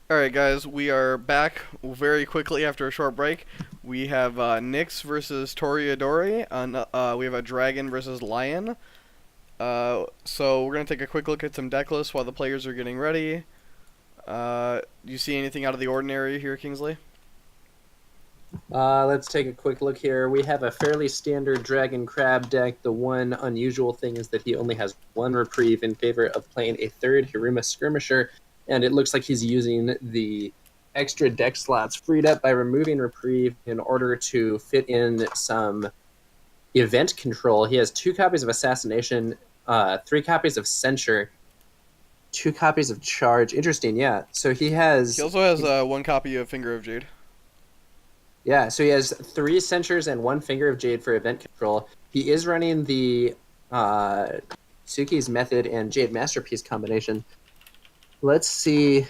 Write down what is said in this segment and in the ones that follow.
Alright, guys, we are back very quickly after a short break. We have Nyx versus Toreadory. We have a dragon versus lion. So we're going to take a quick look at some deck lists while the players are getting ready. Do you see anything out of the ordinary here, Kingsley? Let's take a quick look here. We have a fairly standard Dragon Crab deck. The one unusual thing is that he only has one reprieve in favor of playing a third Hiruma Skirmisher, and it looks like he's using the extra deck slots freed up by removing reprieve in order to fit in some event control. He has 2 copies of Assassination, 3 copies of Censure, 2 copies of Charge. Interesting, yeah. So he He has also has one copy of Finger of Jade. Yeah, so he has 3 censures and 1 finger of jade for event control. He is running the uh, Suki's method and Jade Masterpiece combination. Let's see.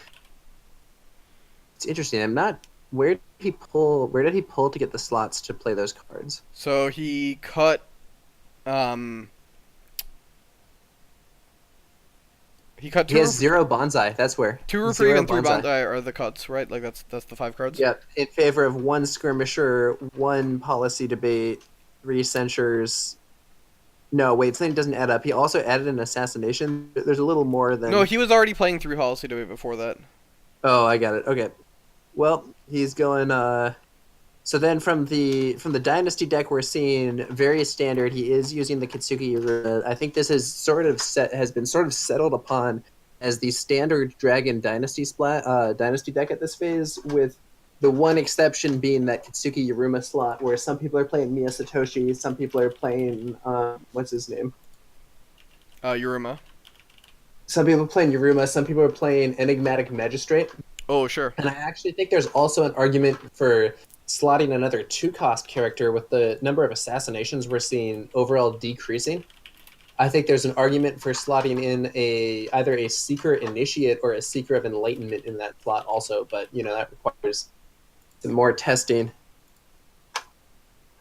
It's interesting. I'm not. Where did he pull? Where did he pull to get the slots to play those cards? So he cut. Um, he cut He has 0 bonsai. That's where two reprieve zero and three bonsai. Bandai are the cuts, right? Like that's the 5 cards. Yep, in favor of 1 skirmisher, 1 policy debate, 3 censures. No, wait, something doesn't add up. He also added an assassination. There's a little more No, than. he was already playing 3 Policy Debate before that. Oh, I got it. Okay. Well, he's going so then from the dynasty deck we're seeing very standard. He is using the Kitsuki Yurura. I think this is has been sort of settled upon as the standard Dragon dynasty deck at this phase, with the one exception being that Kitsuki Yuruma slot, where some people are playing Miya Satoshi, some people are playing what's his name? Yuruma. Some people are playing Yuruma, some people are playing Enigmatic Magistrate. Oh, sure. And I actually think there's also an argument for slotting another 2 cost character with the number of assassinations we're seeing overall decreasing. I think there's an argument for slotting in either a Seeker Initiate or a Seeker of Enlightenment in that slot also, but that requires some more testing.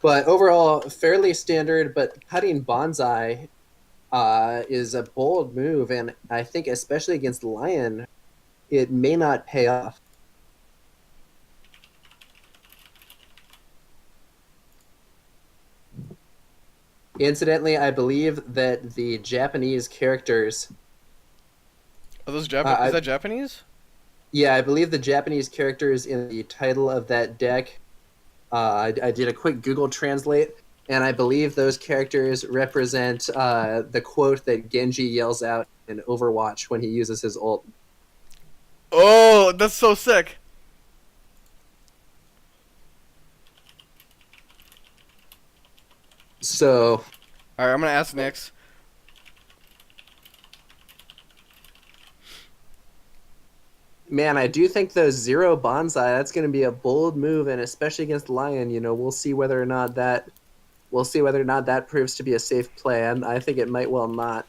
But overall, fairly standard, but cutting Bonsai is a bold move, and I think especially against Lion, it may not pay off. Incidentally, I believe that the Japanese characters. Are those Is I that Japanese? Yeah, I believe the Japanese characters in the title of that deck. I did a quick Google Translate, and I believe those characters represent the quote that Genji yells out in Overwatch when he uses his ult. Oh, that's so sick. So, All right, I'm gonna ask next. man, I do think those 0 bonsai, that's going to be a bold move, and especially against Lion, we'll see whether or not that proves to be a safe play, and I think it might well not.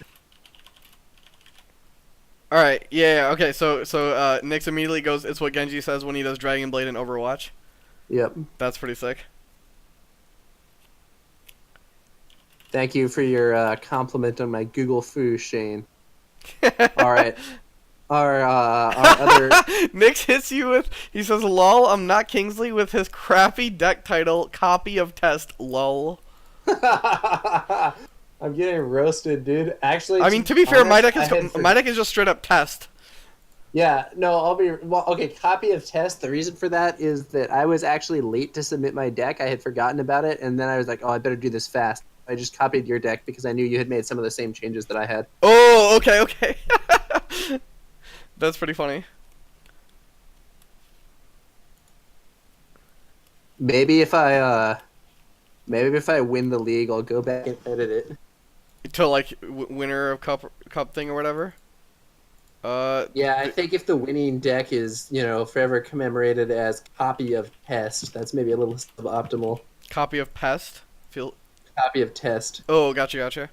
All right, yeah, okay. So Nyx immediately goes. It's what Genji says when he does Dragon Blade in Overwatch. Yep. That's pretty sick. Thank you for your compliment on my Google foo, Shane. All right. Our other. Nyx hits you with. He says, "Lol, I'm not Kingsley," with his crappy deck title, "Copy of Test." Lol. I'm getting roasted, dude. Actually, I mean, to be fair, honest, my deck is just straight up Test. Yeah, no, okay. Copy of test. The reason for that is that I was actually late to submit my deck. I had forgotten about it, and then I was like, "Oh, I better do this fast." I just copied your deck because I knew you had made some of the same changes that I had. Oh, okay, okay. That's pretty funny. Maybe if I win the league, I'll go back and edit it. To like winner of cup thing or whatever. Yeah, I think if the winning deck is, forever commemorated as copy of test, that's maybe a little suboptimal. Copy of Pest. Feel. Copy of test. Oh, gotcha, gotcha.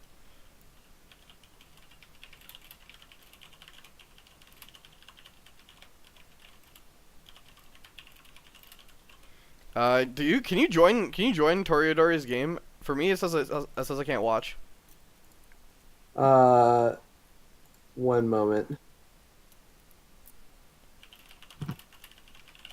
Can you join Toreadory's game? For me, it says I can't watch. Uh, One moment.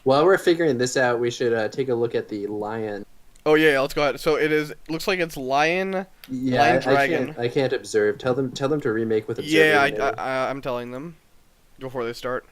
While we're figuring this out, we should take a look at the lion. Oh yeah, let's go ahead. So it is. Looks like it's lion, lion Yeah, dragon. I can't observe. Tell them to remake with observer Yeah, enabled. I'm telling them before they start.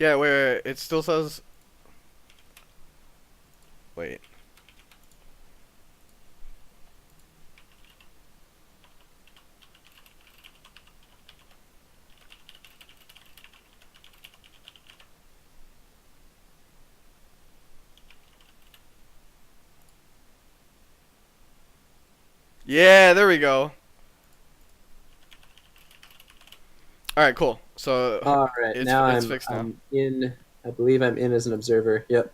Yeah, wait. It still says. Wait. Yeah, there we go. All right, cool. So All right, now it's fixed now. I'm in. I believe I'm in as an observer. Yep.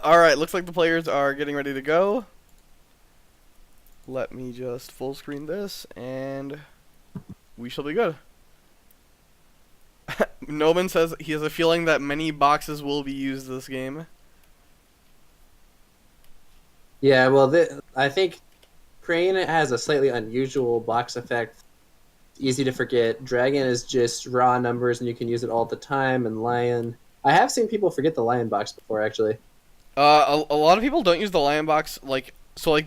All right, looks like the players are getting ready to go. Let me just full screen this, and we shall be good. Noman says he has a feeling that many boxes will be used this game. Yeah, well, I think Crane has a slightly unusual box effect. Easy to forget. Dragon is just raw numbers, and you can use it all the time. And Lion, I have seen people forget the Lion box before, actually. A lot of people don't use the lion box what's the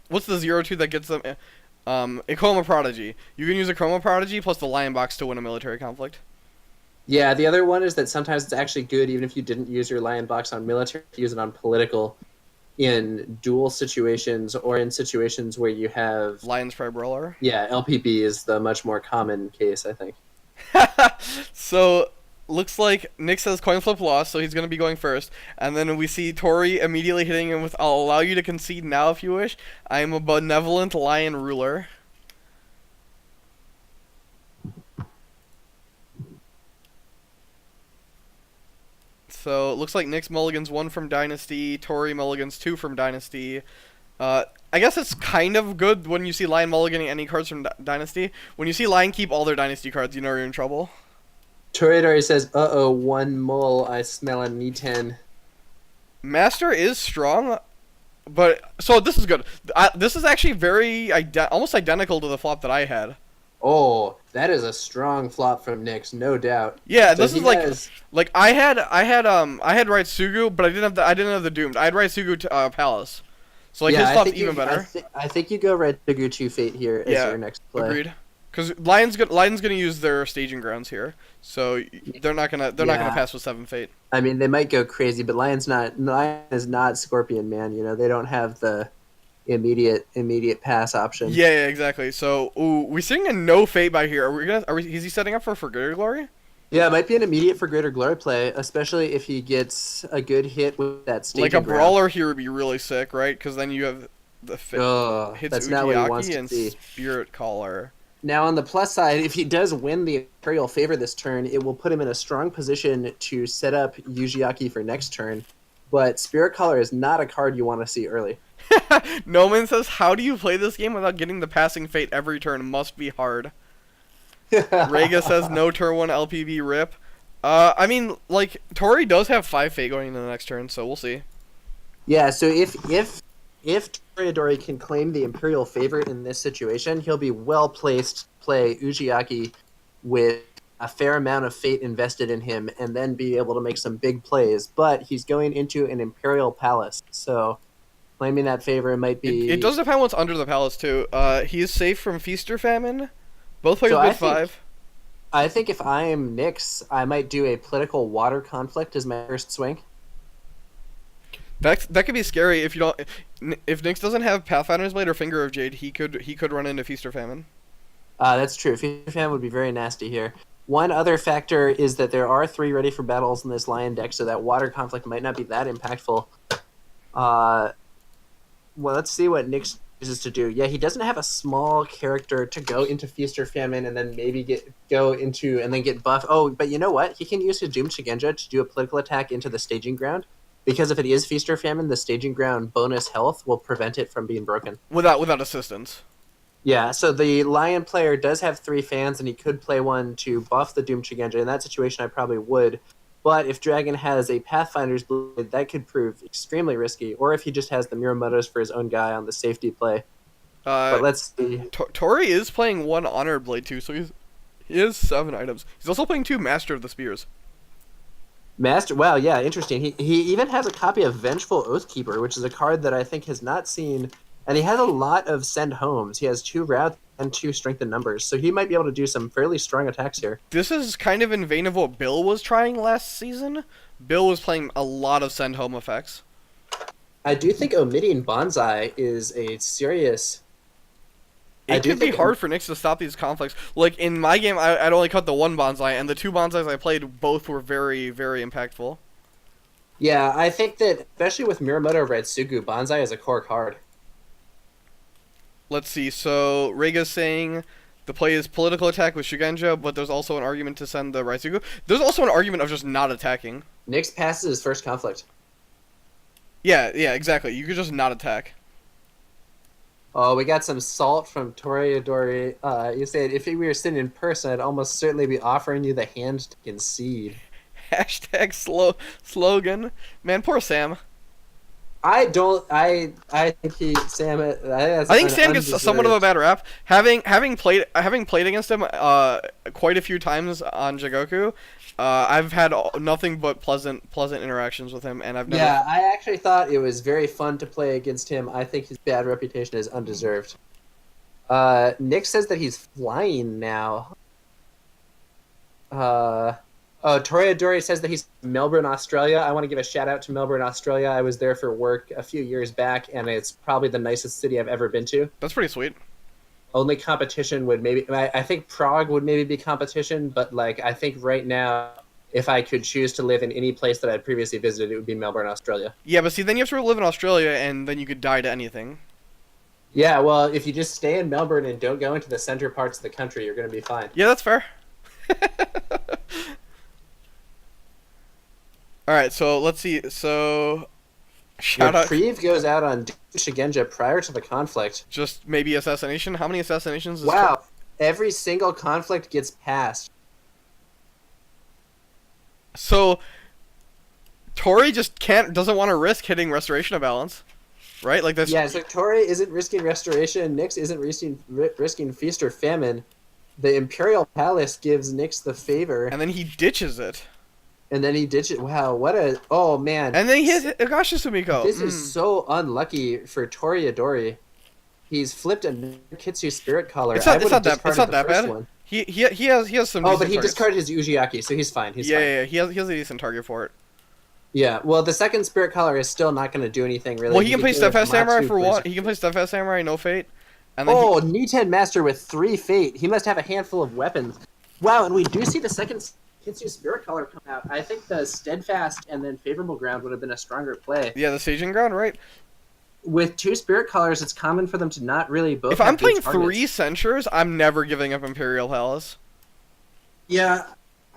0-2 that gets them a chroma prodigy. You can use a chroma prodigy plus the lion box to win a military conflict. Yeah, the other one is that sometimes it's actually good, even if you didn't use your Lion box on military, to use it on political, in dual situations or in situations where you have. Lion's Pride Brawler. Yeah, LPB is the much more common case, I think. So looks like Nick says coin flip lost, so he's gonna be going first. And then we see Tori immediately hitting him with "I'll allow you to concede now if you wish. I am a benevolent lion ruler." So it looks like Nick's mulligans 1 from Dynasty, Tori mulligans 2 from Dynasty. I guess it's kind of good when you see Lion mulliganing any cards from Dynasty. When you see Lion keep all their Dynasty cards, you know you're in trouble. Toreadory says, "Uh-oh, one mull. I smell a E10." Master is strong, but so this is good. This is actually very almost identical to the flop that I had. Oh, that is a strong flop from Nyx, no doubt. Yeah, So this he is like has- I had Raitsugu, but I didn't have the Doomed. I had Raitsugu to Palace, so like his I flop's think even better. I think you go Red Figure 2 Fate here as Yeah, your next play. agreed. Because Lion's gonna use their staging grounds here, so they're not gonna Yeah. pass with 7 Fate. I mean, they might go crazy, but Lion is not Scorpion Man. You know, they don't have the immediate pass option. Yeah, exactly. So we're seeing a no Fate by here. Is he setting up for Greater Glory? Yeah, it might be an immediate for Greater Glory play, especially if he gets a good hit with that staging Like a ground. brawler here would be really sick, right? Because then you have the hits That's not what he wants Uchiaki to and see. Spirit Caller. Now, on the plus side, if he does win the Imperial Favor this turn, it will put him in a strong position to set up Yujiaki for next turn. But Spirit Caller is not a card you want to see early. Noman says, "How do you play this game without getting the passing Fate every turn? Must be hard." Rega says, "No turn 1 LPB rip." I mean, like Tori does have 5 Fate going into the next turn, so we'll see. Yeah, so if Toreadori can claim the Imperial Favor in this situation, he'll be well placed to play Ujiaki with a fair amount of Fate invested in him and then be able to make some big plays. But he's going into an Imperial Palace, so claiming that favor might be... It does depend what's under the palace too. He is safe from Feast or Famine. Both players So I bid think- 5. I think if I am Nyx, I might do a political water conflict as my first swing. That could be scary if you don't. If Nyx doesn't have Pathfinder's Blade or Finger of Jade, he could run into Feast or Famine. That's true. Feast Fan would be very nasty here. One other factor is that there are 3 ready for battles in this Lion deck, so that water conflict might not be that impactful. Well, let's see what Nyx chooses to do. Yeah, he doesn't have a small character to go into Feast or Famine and then maybe get buff. Oh, but you know what? He can use his Doom Shigenja to do a political attack into the staging ground. Because if it is Feast or Famine, the staging ground bonus health will prevent it from being broken. Without assistance. Yeah, so the Lion player does have 3 fans, and he could play one to buff the Doom Shigenja. In that situation, I probably would. But if Dragon has a Pathfinder's Blade, that could prove extremely risky. Or if he just has the Miramotos for his own guy on the safety play. But let's see. Tori is playing 1 Honored Blade too, so he has 7 items. He's also playing 2 Master of the Spears. Wow, yeah, interesting. He even has a copy of Vengeful Oathkeeper, which is a card that I think has not seen... And he has a lot of Send Homes. He has 2 Wrath and 2 Strength in Numbers, so he might be able to do some fairly strong attacks here. This is kind of in vein of what Bill was trying last season. Bill was playing a lot of Send Home effects. I do think omitting Bonsai is a serious... It could be hard for Nyx to stop these conflicts. Like, in my game, I'd only cut the 1 Bonsai, and the 2 Bonsais I played, both were very, very impactful. Yeah, I think that, especially with Miramoto Retsugu, Bonsai is a core card. Let's see, so Rega's saying the play is political attack with Shugenja, but there's also an argument to send the Raitsugu. There's also an argument of just not attacking. Nyx passes his first conflict. Yeah, exactly. You could just not attack. Oh, we got some salt from Toreadory. You said, if we were sitting in person, I'd almost certainly be offering you the hand to concede. Hashtag slogan. Man, poor Sam. I think Sam. I think Sam gets somewhat of a bad rap. Having played against him quite a few times on Jigoku, I've had nothing but pleasant interactions with him, and I've never. Yeah, I actually thought it was very fun to play against him. I think his bad reputation is undeserved. Nick says that he's flying now. Toreadory says that he's from Melbourne, Australia. I want to give a shout out to Melbourne, Australia. I was there for work a few years back, and it's probably the nicest city I've ever been to. That's pretty sweet. Only competition would maybe... I think Prague would maybe be competition, but like I think right now, if I could choose to live in any place that I'd previously visited, it would be Melbourne, Australia. Yeah, but see, then you have to live in Australia, and then you could die to anything. Yeah, well, if you just stay in Melbourne and don't go into the center parts of the country, you're going to be fine. Yeah, that's fair. Alright, so let's see. So, Reprieve goes out on Shigenja prior to the conflict. Just maybe assassination? How many assassinations? Wow, every single conflict gets passed. So, Tori just doesn't want to risk hitting Restoration of Balance, right? Like this. Yeah, so Tori isn't risking Restoration. Nyx isn't risking Feast or Famine. The Imperial Palace gives Nyx the favor, and then he ditches it. Wow, what a... Oh, man. And then he hits Agasha Sumiko. This is so unlucky for Toreadori. He's flipped a Kitsu Spirit Collar. It's not that bad. One. He has some. Oh, but he discarded his Ujiaki, so he's fine. He's fine. Yeah. He has a decent target for it. Yeah. Well, the second Spirit Collar is still not going to do anything really. Well, he can play Steadfast Samurai for one. He can play Steadfast Samurai, no Fate. And then Niten Master with 3 Fate. He must have a handful of weapons. Wow, and we do see the second Kitsu Spirit Collar come out. I think the Steadfast and then Favorable Ground would have been a stronger play. Yeah, the Staging Ground, right? With 2 Spirit Collars, it's common for them to not really both. If I'm playing 3 Censures, I'm never giving up Imperial Palace. Yeah.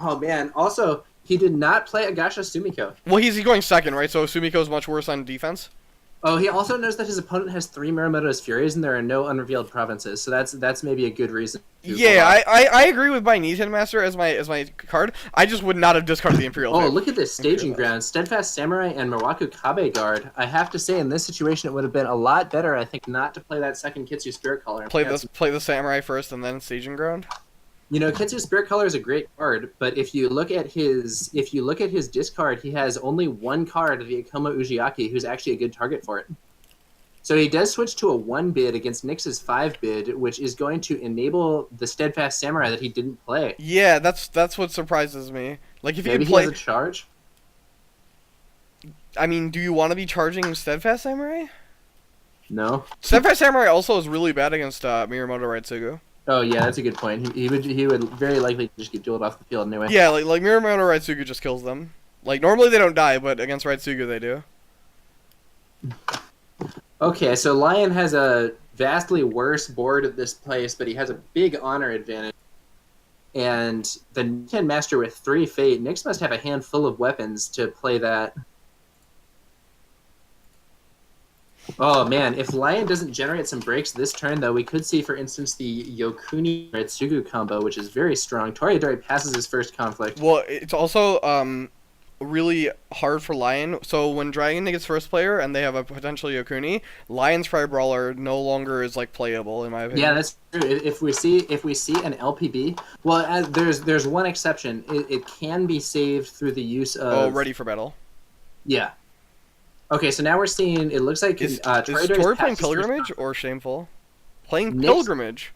Oh man. Also, he did not play Agasha Sumiko. Well, he's going second, right? So Sumiko's much worse on defense. Oh, he also knows that his opponent has 3 Miramoto's Furies and there are no unrevealed provinces, so that's maybe a good reason. Yeah, I agree with my Niten Master as my card. I just would not have discarded the Imperial. Oh, look at this Staging Ground. Steadfast Samurai and Mirawaku Kabe Guard. I have to say, in this situation, it would have been a lot better, I think, not to play that second Kitsu Spirit Collar. Play the Samurai first and then Staging Ground. You know, Kitsu Spirit Color is a great card, but if you look at his discard, he has only 1 card, the Akoma Ujiaki, who's actually a good target for it. So he does switch to a 1 bid against Nyx's 5 bid, which is going to enable the Steadfast Samurai that he didn't play. Yeah, that's what surprises me. Like if maybe you play, he has a charge. I mean, do you want to be charging Steadfast Samurai? No. Steadfast Samurai also is really bad against Miramoto Raitsugu. Oh yeah, that's a good point. He would very likely just get dueled off the field anyway. Yeah, like Miramoto Raitsugu just kills them. Like normally they don't die, but against Raitsugu they do. Okay, so Lion has a vastly worse board at this place, but he has a big honor advantage. And the Nintendo Master with 3 Fate, Nyx must have a handful of weapons to play that. Oh man, if Lion doesn't generate some breaks this turn, though, we could see, for instance, the Yokuni Retsugu combo, which is very strong. Toreadori passes his first conflict. Well, it's also really hard for Lion. So when Dragon gets first player and they have a potential Yokuni, Lion's Fire Brawler no longer is like playable in my opinion. Yeah, that's true. If we see an LPB, well, there's one exception. It can be saved through the use of. Ready for battle. Yeah. Okay, so now we're seeing. It looks like is Tori playing Pilgrimage or Shameful? Playing Pilgrimage.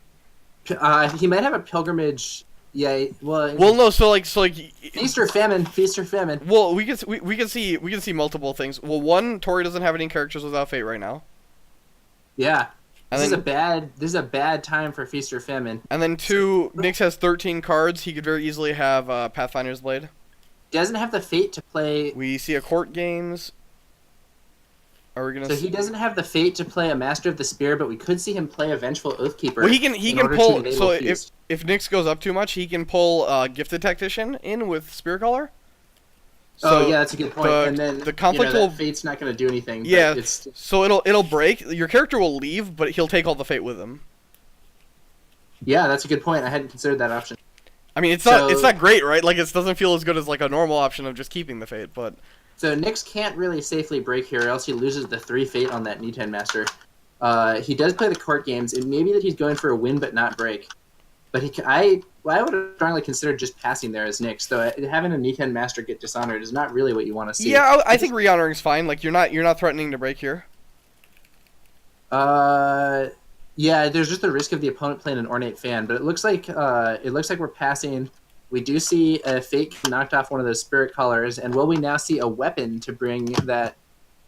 He might have a Pilgrimage. Yeah, well. Well, no. So like. Feast or famine. Well, we can see multiple things. Well, one, Tori doesn't have any characters without Fate right now. Yeah. This is a bad time for Feast or Famine. And then 2, Nyx has 13 cards. He could very easily have Pathfinder's Blade. Doesn't have the Fate to play. We see a Court Games. He doesn't have the Fate to play a Master of the Spear, but we could see him play a Vengeful Oathkeeper. Well, he can pull. So if Nyx goes up too much, he can pull Gifted Tactician in with Spear Caller. So yeah, that's a good point. And then the conflict will. Fate's not going to do anything. Yeah. So it'll break. Your character will leave, but he'll take all the Fate with him. Yeah, that's a good point. I hadn't considered that option. I mean, it's not great, right? Like, it doesn't feel as good as like a normal option of just keeping the Fate, but. So Nyx can't really safely break here, or else he loses the 3 Fate on that Niten Master. He does play the Court Games. It may be that he's going for a win but not break. But I would have strongly considered just passing there as Nyx, though having a Niten Master get dishonored is not really what you want to see. Yeah, I think rehonoring's fine. Like, you're not threatening to break here. Yeah, there's just the risk of the opponent playing an Ornate Fan, but it looks like we're passing. We do see a Fate knocked off one of those Spirit Callers, and will we now see a weapon to bring that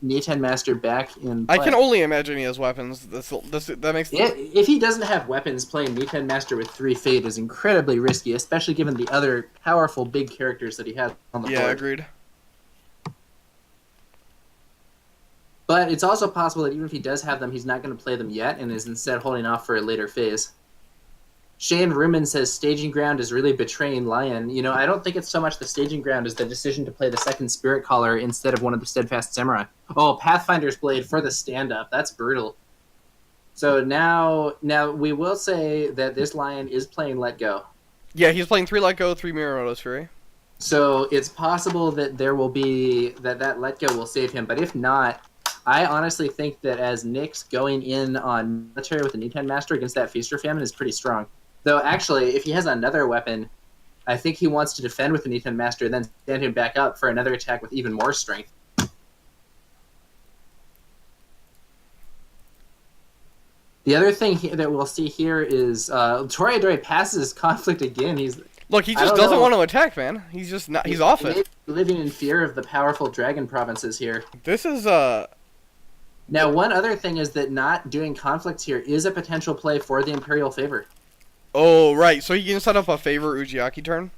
Niten Master back in play? I can only imagine he has weapons. That makes. If he doesn't have weapons, playing Niten Master with 3 Fate is incredibly risky, especially given the other powerful big characters that he has on the board. Yeah, agreed. But it's also possible that even if he does have them, he's not going to play them yet, and is instead holding off for a later phase. Shane Ruman says Staging Ground is really betraying Lion. You know, I don't think it's so much the Staging Ground as the decision to play the second Spirit Caller instead of one of the Steadfast Samurai. Oh, Pathfinder's Blade for the stand-up. That's brutal. So now we will say that this Lion is playing Let Go. Yeah, he's playing 3 Let Go, 3 Miyamoto's Fury. So it's possible that there will be that Let Go will save him, but if not, I honestly think that as Nyx going in on military with the Niten Master against that Feast or Famine is pretty strong. Though, actually, if he has another weapon, I think he wants to defend with the Niten Master, then stand him back up for another attack with even more strength. The other thing that we'll see here is Toreadori passes conflict again. He just doesn't want to attack, man. He's just not. He's off it. Living in fear of the powerful dragon provinces here. This is Now, one other thing is that not doing conflicts here is a potential play for the Imperial Favor. Oh, right. So you can set up a Favor Ujiaki turn?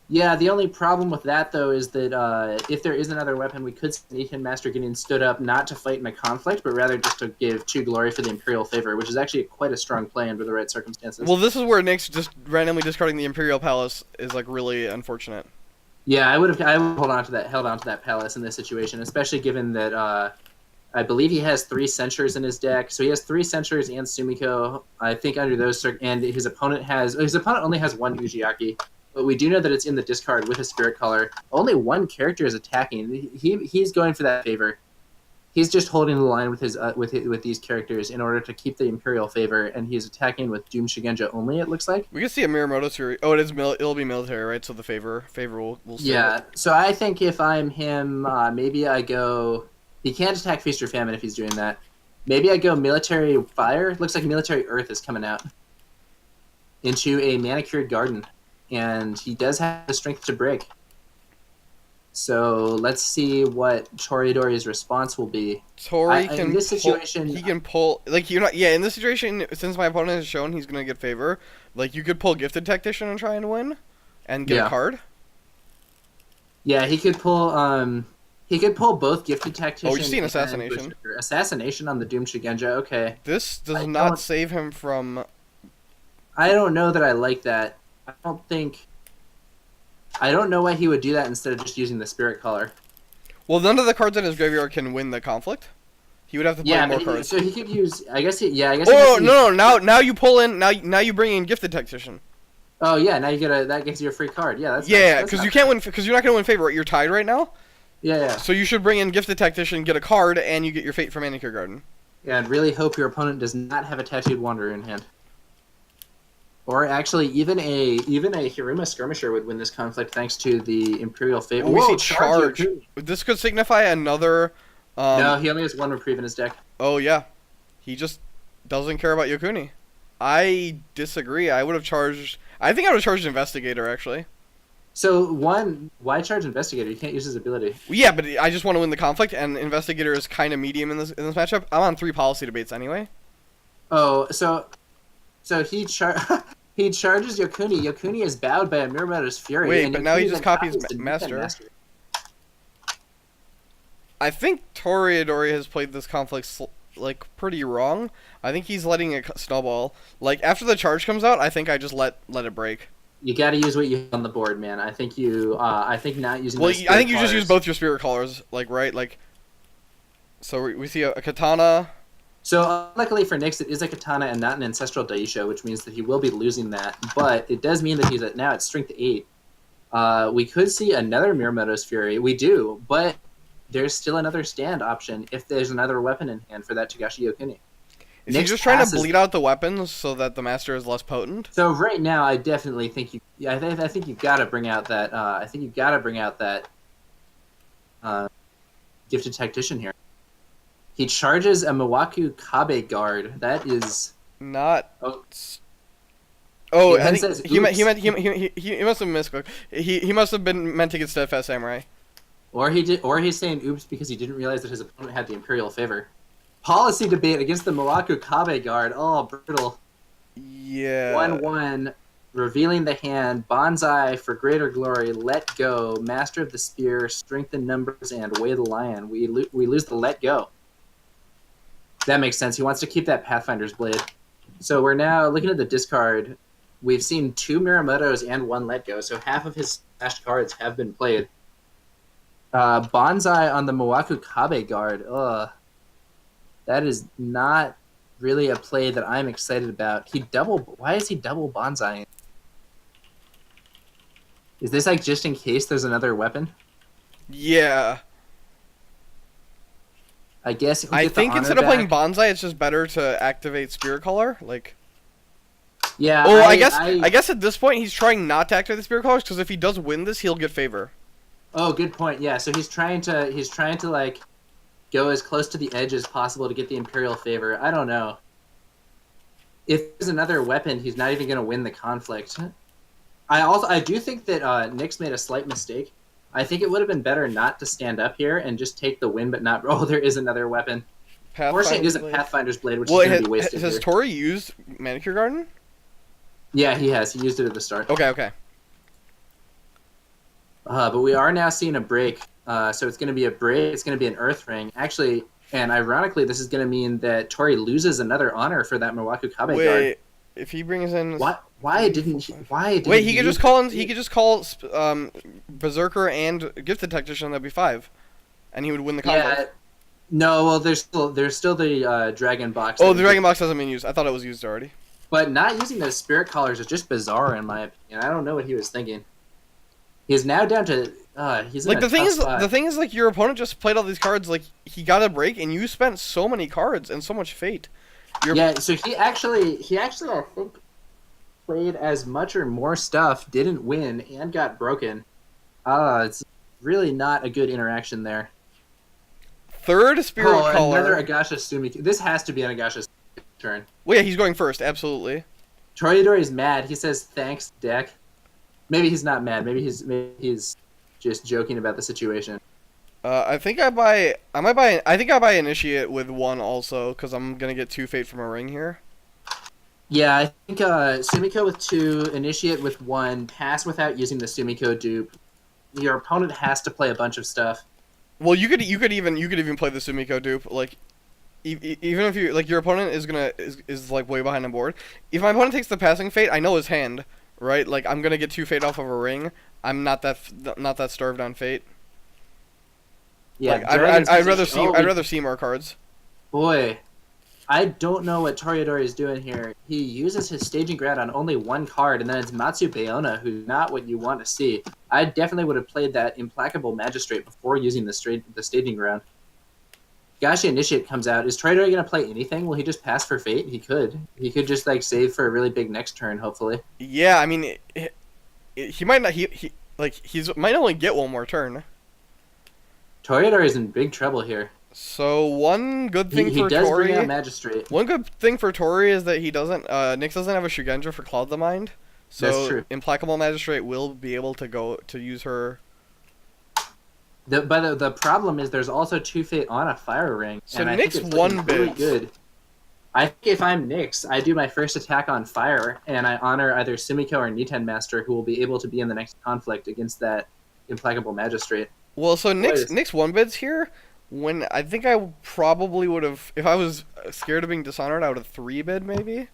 Yeah, the only problem with that, though, is that if there is another weapon, we could see Niten Master getting stood up not to fight in a conflict, but rather just to give 2 glory for the Imperial Favor, which is actually quite a strong play under the right circumstances. Well, this is where Nyx just randomly discarding the Imperial Palace is like really unfortunate. Yeah, I would held on to that palace in this situation, especially given that I believe he has 3 Censures in his deck. So he has 3 Censures and Sumiko. I think under those and his opponent only has 1 Ujiaki. But we do know that it's in the discard with a Spirit Caller. Only 1 character is attacking. He's going for that favor. He's just holding the line with his with these characters in order to keep the Imperial Favor, and he's attacking with Doom Shigenja only. It looks like we can see a Miyamoto's Fury. Oh, it'll be military, right? So the favor will yeah. It. So I think if I'm him, maybe I go. He can't attack Feast or Famine if he's doing that. Maybe I go Military Fire. Looks like Military Earth is coming out into a Manicured Garden. And he does have the strength to break. So let's see what Toreadori's response will be. In this situation, he can pull. Like you're not. Yeah, in this situation, since my opponent has shown he's gonna get favor, like you could pull Gifted Tactician and try and win, and get a card. Yeah, he could pull. He could pull both Gifted Tactician. Oh, you see an and assassination. Berserker. Assassination on the Doomed Shugenja. Okay. This does not save him from. I don't know that I like that. I don't think. I don't know why he would do that instead of just using the Spirit Collar. Well, none of the cards in his graveyard can win the conflict. He would have to play more cards. So he could use. I guess. Oh no! Now you pull in. Now you bring in Gifted Tactician. Oh yeah! Now you get that gives you a free card. Yeah, that's because you can't win because you're not gonna win favor. Right? You're tied right now. Yeah. So you should bring in Gifted Tactician, get a card, and you get your Fate from Manicure Garden. Yeah, and really hope your opponent does not have a Tattooed Wanderer in hand. Or actually, even a Hiruma Skirmisher would win this conflict thanks to the Imperial Fate. We see charge. This could signify another. No, he only has one reprieve in his deck. Oh yeah, he just doesn't care about Yokuni. I disagree. I would have charged. I think I would have charged Investigator actually. So why charge Investigator? You can't use his ability. Yeah, but I just want to win the conflict, and Investigator is kind of medium in this matchup. I'm on 3 policy debates anyway. Oh, so he he charges Yokuni. Yokuni is bowed by a Miramoto's Fury. Wait, and but Yokuni now he just copies the Master. I think Toreadory has played this conflict like pretty wrong. I think he's letting it snowball. Like after the charge comes out, I think I just let it break. You got to use what you have on the board, man. I think you. I think not using. Well, I think you just use both your Spirit Callers, like right, like. So we see a Katana. So luckily for Nyx, it is a Katana and not an Ancestral Daisho, which means that he will be losing that. But it does mean that he's now at Strength 8. We could see another Miramoto's Fury. We do, but there's still another stand option if there's another weapon in hand for that Togashi Yokuni. Is he just trying to bleed out the weapons so that the Master is less potent? So right now, I definitely think you. I think you've got to bring out that. I think you've got to bring out that Gifted Tactician here. He charges a Miwaku Kabe Guard. That is not. Oh, I think says, he must have missed. He must have been meant to get Steadfast Samurai. Or he's saying oops because he didn't realize that his opponent had the Imperial Favor. Policy debate against the Miwaku Kabe Guard. Oh, brutal. Yeah. 1/1, revealing the hand, Bonsai for greater glory, let go, Master of the Spear, strengthen numbers, and weigh the lion. We lose the let go. That makes sense. He wants to keep that Pathfinder's Blade. So we're now looking at the discard. We've seen 2 Miramotos and 1 let go, so half of his stashed cards have been played. Bonsai on the Miwaku Kabe Guard. Ugh. That is not really a play that I'm excited about. Why is he double bonsaiing? Is this like just in case there's another weapon? Yeah. I guess. I think instead of playing bonsai, it's just better to activate Spirit Caller. Like. Yeah. Oh, I guess at this point he's trying not to activate the Spirit Callers because if he does win this, he'll get favor. Oh, good point. Yeah. So he's trying to like go as close to the edge as possible to get the Imperial Favor. I don't know. If there's another weapon, he's not even going to win the conflict. I do think that Nyx made a slight mistake. I think it would have been better not to stand up here and just take the win, but not. Oh, there is another weapon. Unfortunately, it is a Pathfinder's Blade, which is going to be wasted. Has Tori used Manicure Garden? Yeah, he has. He used it at the start. Okay. But we are now seeing a break. So it's going to be a break. It's going to be an Earth Ring. Actually, and ironically, this is going to mean that Tori loses another honor for that Miwaku Kabe Guard. Wait, if he brings in... Why didn't he... Wait, he could just call Berserker and Gifted Tactician, that'd be 5. And he would win the conflict. Yeah. No, well, there's still the Dragon Box. Oh, the Dragon Box hasn't been used. I thought it was used already. But not using those Spirit Collars is just bizarre, in my opinion. I don't know what he was thinking. He's now down to... he's in like the thing is, like your opponent just played all these cards. Like he got a break, and you spent so many cards and so much fate. Yeah, so he actually I think played as much or more stuff, didn't win, and got broken. It's really not a good interaction there. Third Spirit Caller. Another Agasha Sumiko. This has to be an Agasha Sumiko turn. Well, yeah, he's going first. Absolutely. Toreadory's mad. He says thanks, deck. Maybe he's not mad. Maybe he's just joking about the situation. I think I buy Initiate with 1 also, because I'm gonna get 2 Fate from a ring here. Yeah, I think Sumiko with 2, Initiate with 1, pass without using the Sumiko dupe. Your opponent has to play a bunch of stuff. Well, you could even play the Sumiko dupe. Like, even if you like your opponent is like way behind on board. If my opponent takes the passing fate, I know his hand, right? Like I'm gonna get 2 fate off of a ring. I'm not that starved on fate. Yeah, Like I'd rather see more cards. Boy, I don't know what Toreadory is doing here. He uses his staging ground on only one card, and then it's Matsu Bayona, who's not what you want to see. I definitely would have played that Implacable Magistrate before using the staging ground. Gashi Initiate comes out. Is Toreadory going to play anything? Will he just pass for Fate? He could. He could just like save for a really big next turn, hopefully. Yeah, I mean, he might not. He's might only get one more turn. Toreadory is in big trouble here. So one good thing He for does Tori. bring out Magistrate. One good thing for Tori is that he doesn't. Nyx doesn't have a Shugenja for Cloud the Mind. So That's true. Implacable Magistrate will be able to go to use her. But the problem is there's also 2 Fate on a Fire Ring. So and I Nyx think it's one looking really bit. good. I think if I'm Nyx, I do my first attack on Fire, and I honor either Sumiko or Niten Master, who will be able to be in the next conflict against that Implacable Magistrate. Well, so Nyx one bids here. When I think I probably would have, if I was scared of being dishonored, I would have 3 bid maybe.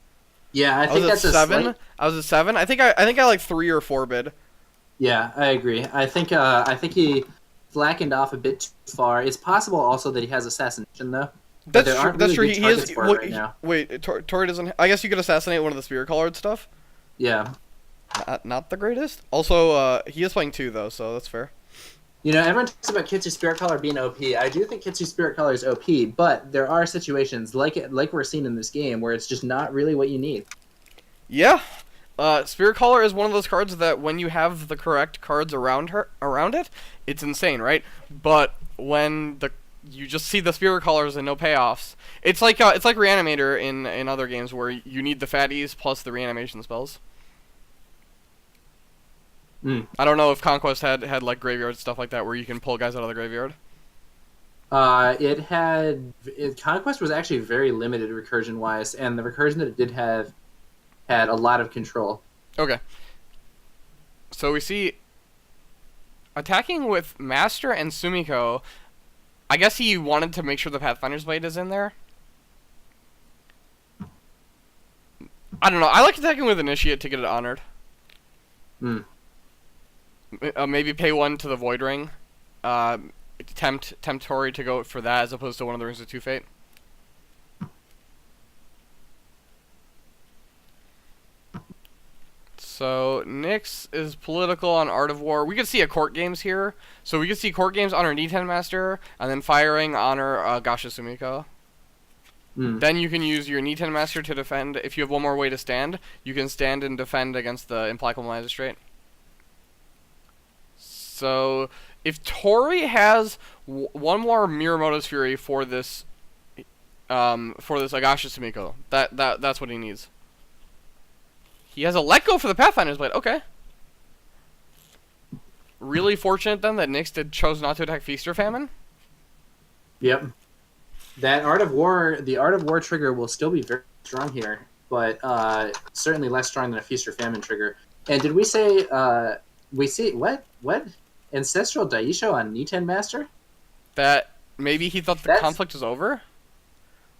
Yeah, I think was that's at a 7. slight... I was at 7. I think I like 3 or 4 bid. Yeah, I agree. I think he slackened off a bit too far. It's possible also that he has Assassination though. That's true. That's true. He is. Right now. Wait, Tori doesn't. I guess you could assassinate one of the Spirit Colored stuff. Yeah. Not the greatest. Also, he is playing 2 though, so that's fair. You know, everyone talks about Kitsu Spirit Color being OP. I do think Kitsu Spirit Color is OP, but there are situations like we're seeing in this game where it's just not really what you need. Yeah. Spirit Caller is one of those cards that when you have the correct cards around it, it's insane, right? But when you just see the Spirit Callers and no payoffs, it's like Reanimator in other games where you need the fatties plus the reanimation spells. I don't know if Conquest had like graveyard stuff like that where you can pull guys out of the graveyard. Conquest was actually very limited recursion wise, and the recursion that it did have had a lot of control. Okay. So we see attacking with Master and Sumiko. I guess he wanted to make sure the Pathfinder's Blade is in there. I don't know. I like attacking with Initiate to get it honored. Maybe pay 1 to the Void Ring. Tempt Tori to go for that as opposed to one of the Rings of 2 Fate. So Nyx is political on Art of War. We could see a court games here. So we could see court games honor D10 Master, and then firing honor Gasha Sumiko. Then you can use your Niten Master to defend. If you have one more way to stand, you can stand and defend against the Implacable Magistrate. So if Tori has one more Miyamoto's Fury for this Agasha Sumiko, that's what he needs. He has a Let Go for the Pathfinder's Blade. Okay. Really fortunate then that Nyx chose not to attack Feast or Famine. Yep. The Art of War trigger will still be very strong here, but certainly less strong than a Feast or Famine trigger. And did we say we see what Ancestral Daisho on Niten Master? That maybe he thought the conflict was over.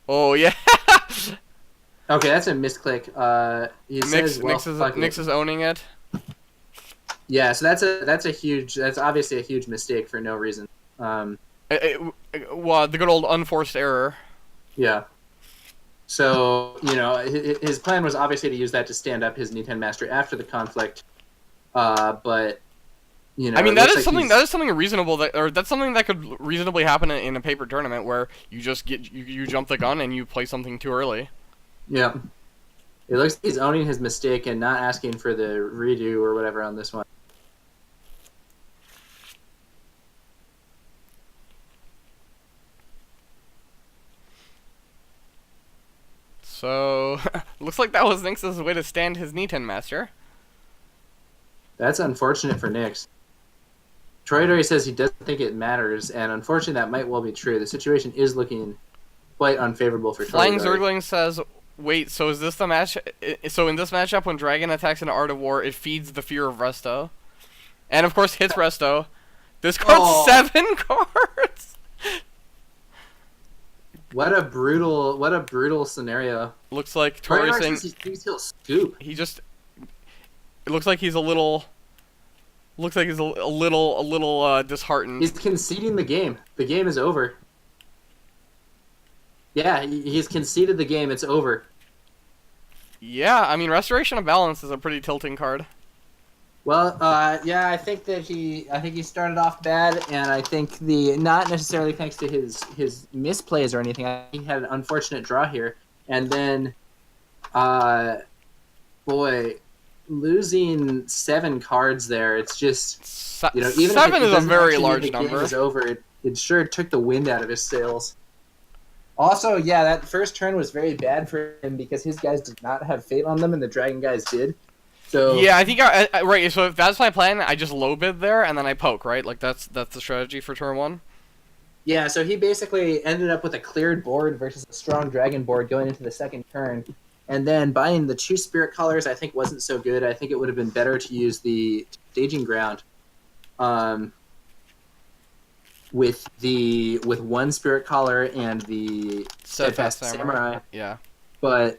Oh yeah. Okay, that's a misclick. Nyx is owning it. Yeah, so that's obviously a huge mistake for no reason. Well, the good old unforced error. Yeah. So, you know, his plan was obviously to use that to stand up his Niten Master after the conflict. But, you know, I mean, that is something reasonable that's something that could reasonably happen in a paper tournament where you just you jump the gun and you play something too early. Yeah. It looks like he's owning his mistake and not asking for the redo or whatever on this one. So, looks like that was Nyx's way to stand his Niten Master. That's unfortunate for Nyx. Toreadory says he doesn't think it matters, and unfortunately that might well be true. The situation is looking quite unfavorable for Toreadory. Flying Zergling says, wait, so is this the match? So in this matchup, when Dragon attacks an Art of War, it feeds the fear of Resto. And of course hits Resto. This card's 7 cards. What a brutal scenario. Looks like Tori saying he'll scoop. he just. It looks like he's a little. Looks like he's a little disheartened. He's conceding the game. The game is over. Yeah, he's conceded the game. It's over. Yeah, I mean, Restoration of Balance is a pretty tilting card. Well, yeah, I think he started off bad, and I think not necessarily thanks to his misplays or anything. He had an unfortunate draw here, and then, boy, losing 7 cards there. It's just even 7 is a very large number. Game was over. It sure took the wind out of his sails. Also, yeah, that first turn was very bad for him because his guys did not have Fate on them, and the Dragon guys did. So yeah, I think right. So if that's my plan, I just low bid there and then I poke, right? Like that's the strategy for turn 1. Yeah, so he basically ended up with a cleared board versus a strong dragon board going into the second turn, and then buying the 2 Spirit Colors I think wasn't so good. I think it would have been better to use the Staging Ground, with 1 Spirit Collar and the Steadfast Samurai. Yeah, but.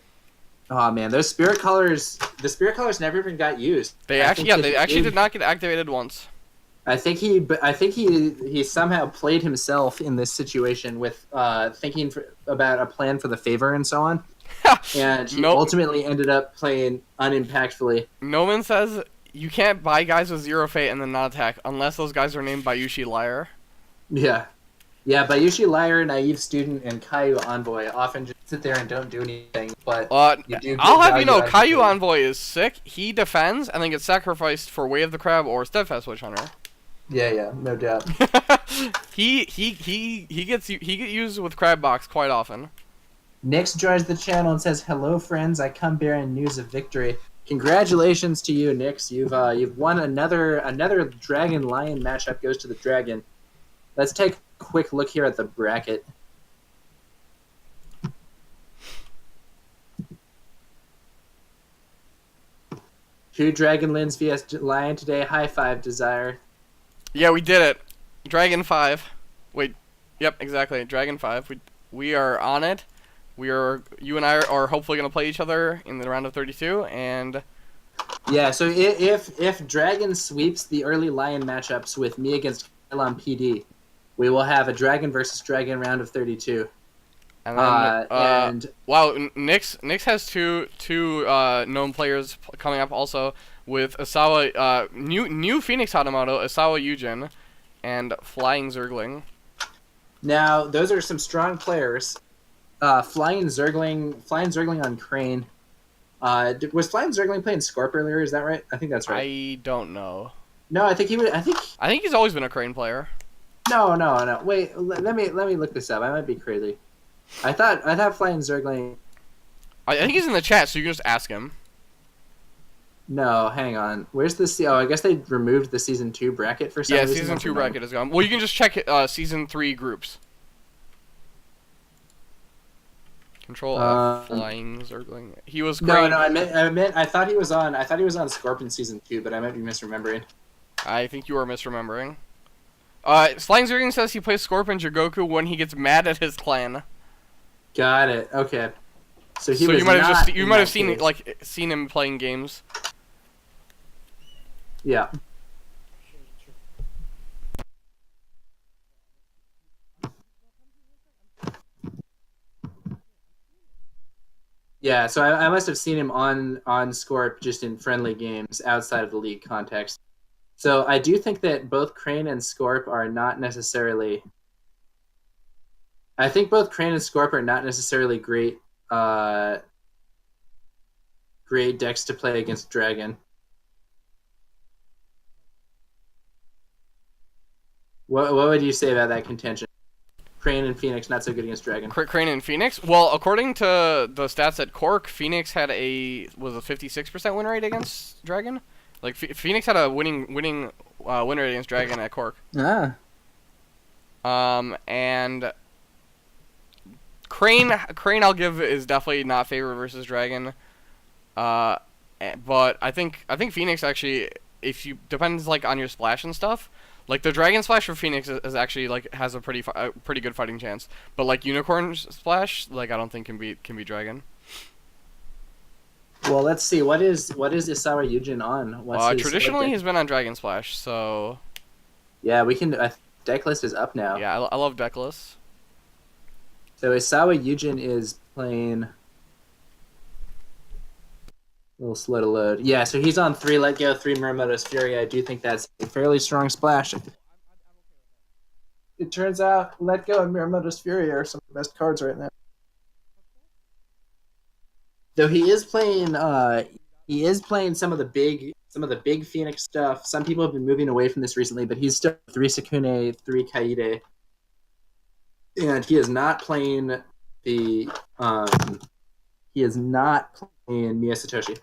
Oh man, those Spirit Colors! The Spirit Colors never even got used. They actually did not get activated once. I think he somehow played himself in this situation with thinking about a plan for the favor and so on, and he ultimately ended up playing unimpactfully. Noman says you can't buy guys with 0 Fate and then not attack unless those guys are named Bayushi Liar. Yeah. Yeah, Bayushi Liar, Naive Student, and Caillou Envoy often just sit there and don't do anything, but I'll have you know, Caillou Envoy is sick. He defends and then gets sacrificed for Way of the Crab or Steadfast Witch Hunter. Yeah, no doubt. he gets used with Crab Box quite often. Nix joins the channel and says, "Hello, friends. I come bearing news of victory." Congratulations to you, Nix. You've won another Dragon Lion matchup. Goes to the Dragon. Let's take a quick look here at the bracket. Two Dragon Lins vs Lion today. High five, Desire. Yeah, we did it. Dragon 5. Wait. Yep, exactly. Dragon 5. We are on it. You and I are hopefully going to play each other in the round of 32, and yeah. So if Dragon sweeps the early Lion matchups with me against Elon PD, we will have a Dragon versus Dragon round of 32. And then, wow, Nix has two known players coming up also with Asawa, new Phoenix Hatamoto, Asawa Yujin, and Flying Zergling. Now those are some strong players. Flying Zergling on Crane. Was Flying Zergling playing Scorp earlier? Is that right? I think that's right. I don't know. No, I think he would. I think he's always been a Crane player. No. Wait, let me look this up. I might be crazy. I thought Flying Zergling. I think he's in the chat, so you can just ask him. No, hang on. Where's the I guess they removed the season 2 bracket for some reason. Yeah, season 2 bracket is gone. Well, you can just check season 3 groups. Control F, Flying Zergling. He was great. No, I thought he was on Scorpion season 2, but I might be misremembering. I think you are misremembering. Flying Zergling says he plays Scorpion Jigoku when he gets mad at his clan. Got it. Okay. So you might have seen him playing games. Yeah. Yeah, so I must have seen him on Scorp just in friendly games outside of the league context. So I do think that both Crane and Scorp are not necessarily... I think both Crane and Scorp are not necessarily great decks to play against Dragon. What would you say about that contention? Crane and Phoenix not so good against Dragon. Crane and Phoenix? Well, according to the stats at Cork, Phoenix had a 56% win rate against Dragon. Like Phoenix had a winning win rate against Dragon at Cork. Ah. And Crane I'll give is definitely not favorite versus Dragon. But I think Phoenix actually, if you depends like on your splash and stuff. Like the Dragon Splash for Phoenix is actually like has a pretty good fighting chance, but like Unicorn Splash, like I don't think can be Dragon. Well, let's see. What is Isawa Yujin on? What's his Traditionally deck? he's been on Dragon Splash, so Yeah, we can. Deck list is up now. yeah, I love Decklists. So Isawa Yujin is playing. A little slow to load. Yeah, so he's on 3 Let Go, 3 Muramoto's Fury. I do think that's a fairly strong splash. It turns out Let Go and Muramoto's Fury are some of the best cards right now. Though he is playing some of the big Phoenix stuff. Some people have been moving away from this recently, but he's still 3 Sakune, 3 Kaide. And he is not playing the he is not playing Mia Satoshi.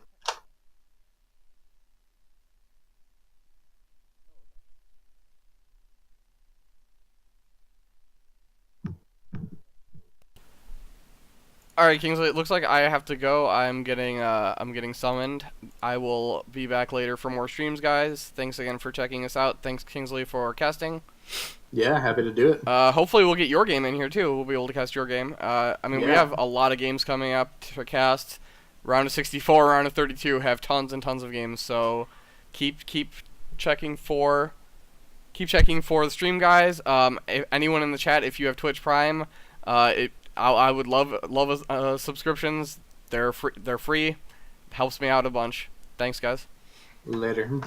All right, Kingsley. It looks like I have to go. I'm getting summoned. I will be back later for more streams, guys. Thanks again for checking us out. Thanks, Kingsley, for casting. Yeah, happy to do it. Hopefully we'll get your game in here too. We'll be able to cast your game. I mean, we Yeah. have a lot of games coming up to cast. Round of 64, round of 32 have tons and tons of games. So keep checking for the stream, guys. If anyone in the chat, if you have Twitch Prime, I would love subscriptions. They're free. Helps me out a bunch. Thanks, guys. Later.